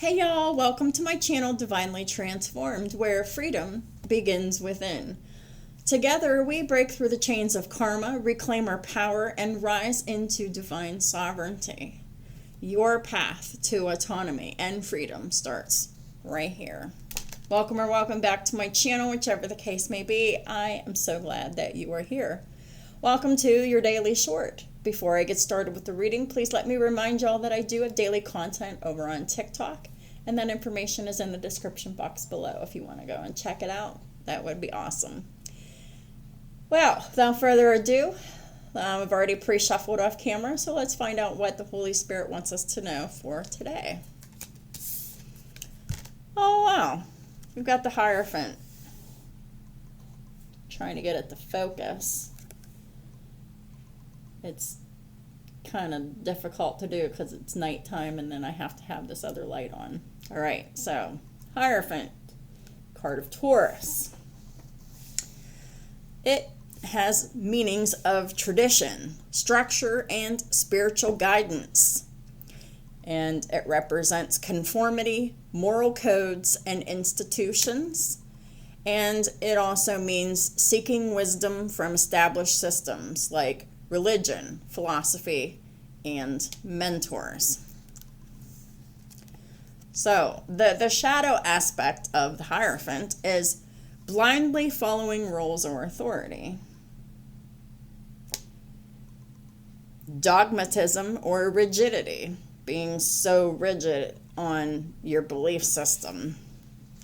Hey y'all, welcome to my channel Divinely Transformed, where freedom begins within. Together we break through the chains of karma, reclaim our power, and rise into divine sovereignty. Your path to autonomy and freedom starts right here. Welcome or welcome back to my channel, whichever the case may be. I am so glad that you are here. Welcome to your daily short. Before I get started with the reading, please let me remind y'all that I do have daily content over on TikTok, and that information is in the description box below if you want to go and check it out. That would be awesome. Well, without further ado, I've already pre-shuffled off camera, so let's find out what the Holy Spirit wants us to know for today. Oh wow, we've got the Hierophant. Trying to get it to focus. It's kind of difficult to do because it's nighttime and then I have to have this other light on. All right, so Hierophant, card of Taurus. It has meanings of tradition, structure, and spiritual guidance. And it represents conformity, moral codes, and institutions. And it also means seeking wisdom from established systems like religion, philosophy, and mentors. So the shadow aspect of the Hierophant is blindly following rules or authority. Dogmatism or rigidity, being so rigid on your belief system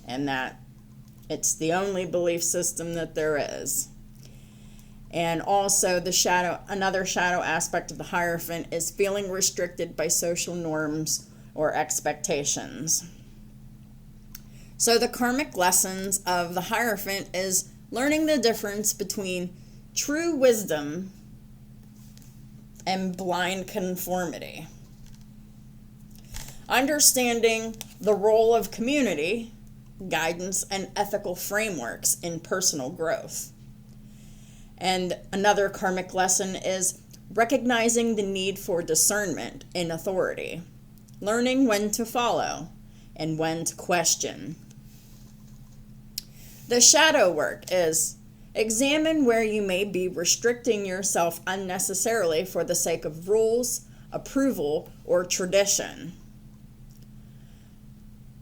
and that it's the only belief system that there is. And also another shadow aspect of the Hierophant is feeling restricted by social norms or expectations. So the karmic lessons of the Hierophant is learning the difference between true wisdom and blind conformity. Understanding the role of community, guidance, and ethical frameworks in personal growth. And another karmic lesson is recognizing the need for discernment in authority, learning when to follow and when to question. The shadow work is examine where you may be restricting yourself unnecessarily for the sake of rules, approval, or tradition.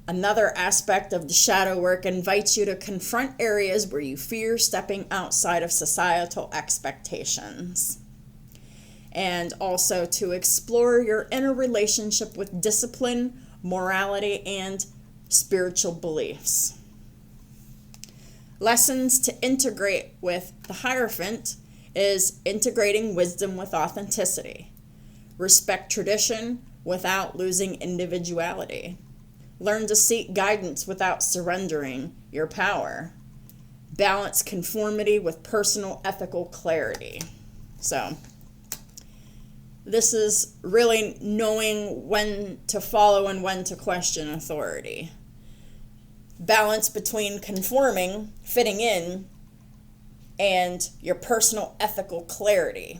Another aspect of the shadow work invites you to confront areas where you fear stepping outside of societal expectations. And also to explore your inner relationship with discipline, morality, and spiritual beliefs. Lessons to integrate with the Hierophant is integrating wisdom with authenticity. Respect tradition without losing individuality. Learn to seek guidance without surrendering your power. Balance conformity with personal ethical clarity. So, this is really knowing when to follow and when to question authority. Balance between conforming, fitting in, and your personal ethical clarity.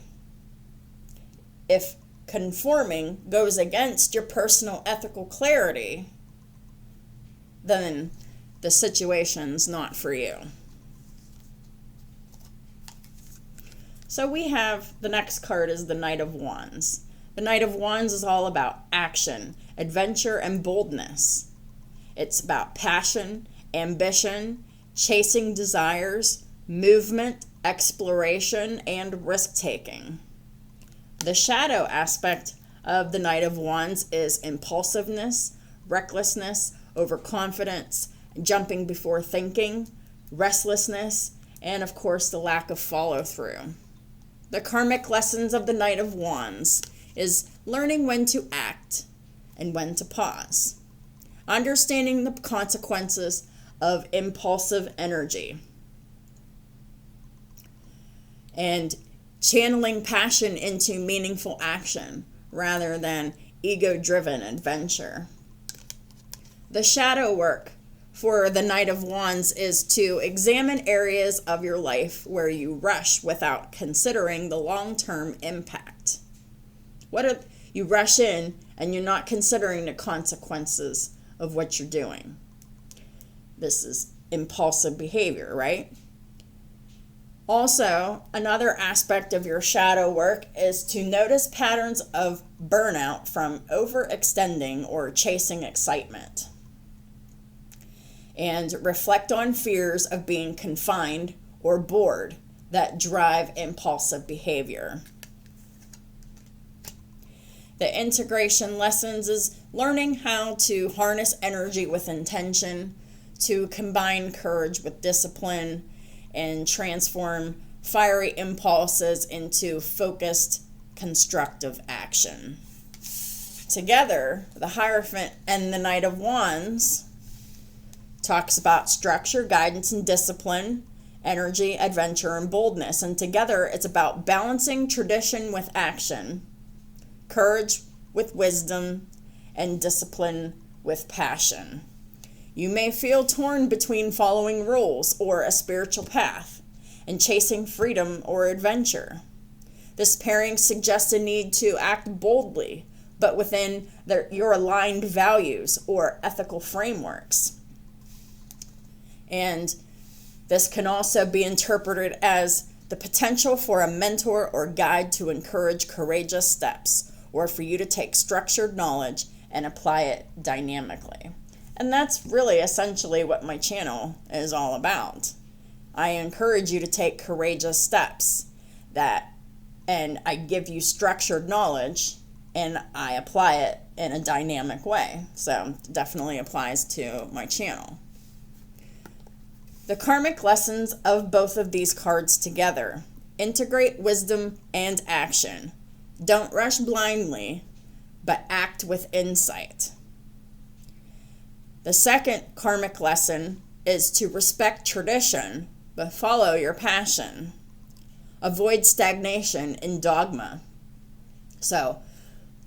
If conforming goes against your personal ethical clarity, then the situation's not for you. So we have, the next card is the Knight of Wands. The Knight of Wands is all about action, adventure, and boldness. It's about passion, ambition, chasing desires, movement, exploration, and risk-taking. The shadow aspect of the Knight of Wands is impulsiveness, recklessness, overconfidence, jumping before thinking, restlessness, and of course the lack of follow-through. The karmic lessons of the Knight of Wands is learning when to act and when to pause. Understanding the consequences of impulsive energy. And channeling passion into meaningful action rather than ego-driven adventure. The shadow work for the Knight of Wands is to examine areas of your life where you rush without considering the long-term impact. You rush in and you're not considering the consequences of what you're doing. This is impulsive behavior, right? Also, another aspect of your shadow work is to notice patterns of burnout from overextending or chasing excitement. And reflect on fears of being confined or bored that drive impulsive behavior. The integration lessons is learning how to harness energy with intention, to combine courage with discipline, and transform fiery impulses into focused, constructive action. Together, the Hierophant and the Knight of Wands talks about structure, guidance, and discipline, energy, adventure, and boldness. And together, it's about balancing tradition with action, courage with wisdom, and discipline with passion. You may feel torn between following rules or a spiritual path and chasing freedom or adventure. This pairing suggests a need to act boldly, but within your aligned values or ethical frameworks. And this can also be interpreted as the potential for a mentor or guide to encourage courageous steps, or for you to take structured knowledge and apply it dynamically. And that's really essentially what my channel is all about. I encourage you to take courageous steps and I give you structured knowledge and I apply it in a dynamic way. So it definitely applies to my channel. The karmic lessons of both of these cards together. Integrate wisdom and action. Don't rush blindly, but act with insight. The second karmic lesson is to respect tradition, but follow your passion. Avoid stagnation in dogma. So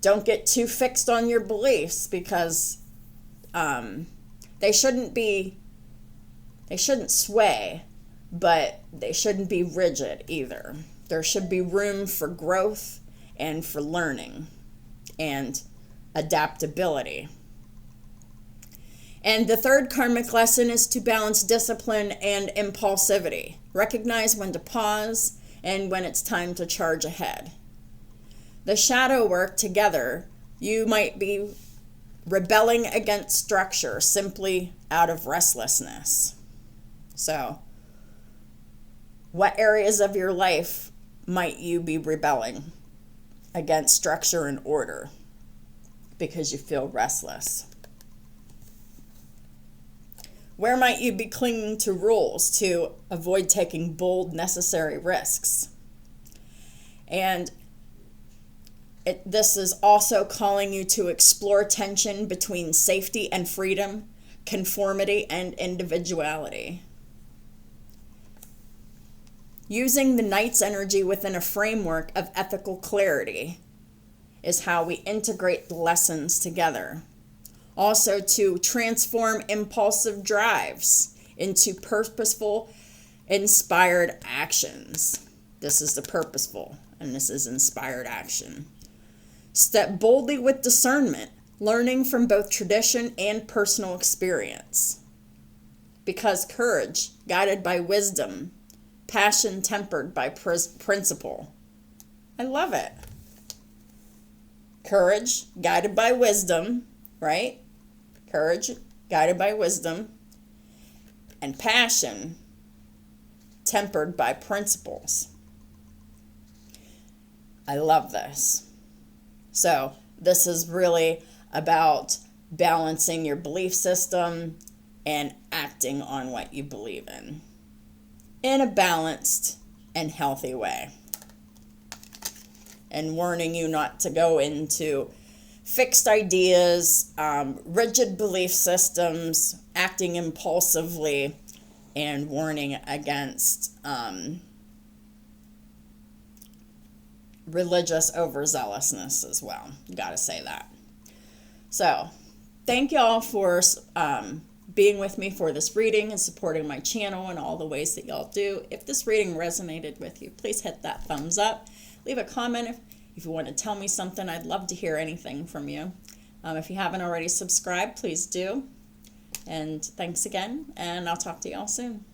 don't get too fixed on your beliefs, because they shouldn't sway, but they shouldn't be rigid either. There should be room for growth and for learning and adaptability. And the third karmic lesson is to balance discipline and impulsivity. Recognize when to pause and when it's time to charge ahead. The shadow work together, you might be rebelling against structure simply out of restlessness. So, what areas of your life might you be rebelling against structure and order because you feel restless? Where might you be clinging to rules to avoid taking bold, necessary risks? And this is also calling you to explore tension between safety and freedom, conformity and individuality. Using the Knight's energy within a framework of ethical clarity is how we integrate the lessons together. Also, to transform impulsive drives into purposeful, inspired actions. This is the purposeful, and this is inspired action. Step boldly with discernment, learning from both tradition and personal experience. Because courage, guided by wisdom, passion tempered by principle. I love it. Courage, guided by wisdom, right? Courage, guided by wisdom, and passion, tempered by principles. I love this. So, this is really about balancing your belief system and acting on what you believe in a balanced and healthy way. And warning you not to go into fixed ideas, rigid belief systems, acting impulsively, and warning against religious overzealousness as well. Gotta say that. So, thank y'all for being with me for this reading and supporting my channel in all the ways that y'all do. If this reading resonated with you, please hit that thumbs up. Leave a comment if you want to tell me something. I'd love to hear anything from you. If you haven't already subscribed, please do. And thanks again, and I'll talk to you all soon.